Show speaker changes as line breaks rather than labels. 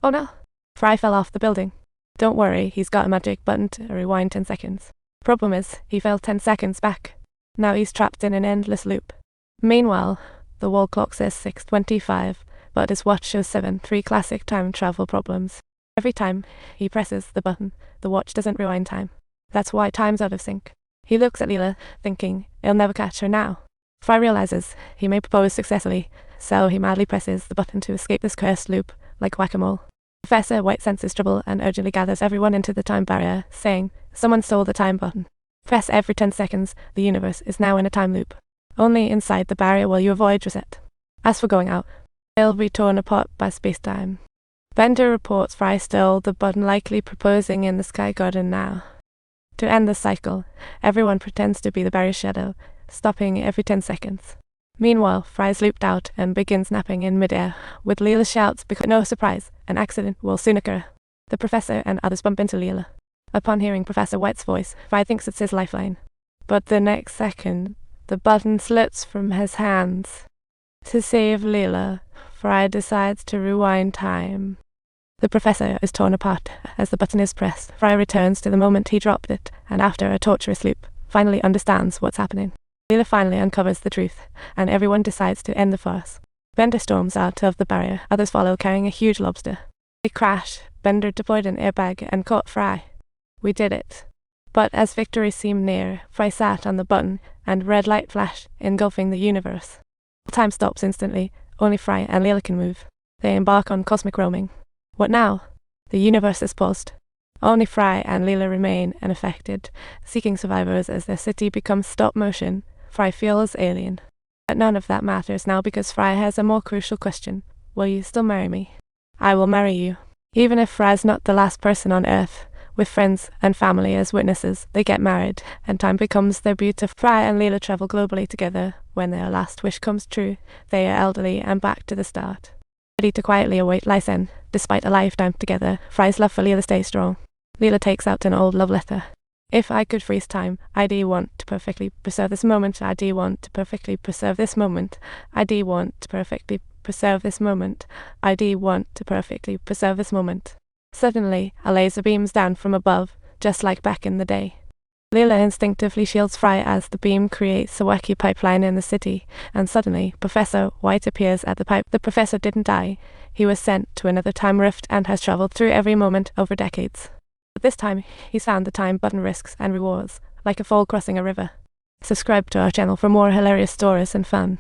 Oh no! Fry fell off the building. Don't worry, he's got a magic button to rewind 10 seconds. Problem is, he fell 10 seconds back. Now he's trapped in an endless loop. Meanwhile, the wall clock says 6:25, but his watch shows 7, 3 classic time travel problems. Every time he presses the button, the watch doesn't rewind time. That's why time's out of sync. He looks at Leela, thinking he'll never catch her now. Fry realizes he may propose successfully, so he madly presses the button to escape this cursed loop, like whack-a-mole. Professor White senses trouble and urgently gathers everyone into the time barrier, saying, "Someone stole the time button. Press every 10 seconds, the universe is now in a time loop. Only inside the barrier will you avoid reset. As for going out, they'll be torn apart by space-time." Bender reports Fry stole the button, likely proposing in the Sky Garden now. To end the cycle, everyone pretends to be the barrier shadow, stopping every 10 seconds. Meanwhile, Fry's looped out and begins napping in midair, with Leela shouts because no surprise, an accident will soon occur. The professor and others bump into Leela. Upon hearing Professor White's voice, Fry thinks it's his lifeline. But the next second, the button slips from his hands. To save Leela, Fry decides to rewind time. The professor is torn apart as the button is pressed. Fry returns to the moment he dropped it, and after a torturous loop, finally understands what's happening. Leela finally uncovers the truth, and everyone decides to end the farce. Bender storms out of the barrier. Others follow carrying a huge lobster. They crash. Bender deployed an airbag and caught Fry. We did it. But as victory seemed near, Fry sat on the button, and red light flashed, engulfing the universe. Time stops instantly. Only Fry and Leela can move. They embark on cosmic roaming. What now? The universe is paused. Only Fry and Leela remain unaffected, seeking survivors as their city becomes stop motion. Fry feels alien. But none of that matters now because Fry has a more crucial question. Will you still marry me? I will marry you. Even if Fry's not the last person on Earth, with friends and family as witnesses, they get married, and time becomes their beautiful. Fry and Leela travel globally together. When their last wish comes true, they are elderly and back to the start, ready to quietly await Lysen. Despite a lifetime together, Fry's love for Leela stays strong. Leela takes out an old love letter. If I could freeze time, I'd want to perfectly preserve this moment. I'd want to perfectly preserve this moment. I'd want to perfectly preserve this moment. I'd want to perfectly preserve this moment. Suddenly, a laser beams down from above, just like back in the day. Leela instinctively shields Fry as the beam creates a wacky pipeline in the city, and suddenly, Professor White appears at the pipe. The professor didn't die. He was sent to another time rift and has traveled through every moment over decades. But this time, he's found the time button risks and rewards, like a foal crossing a river. Subscribe to our channel for more hilarious stories and fun.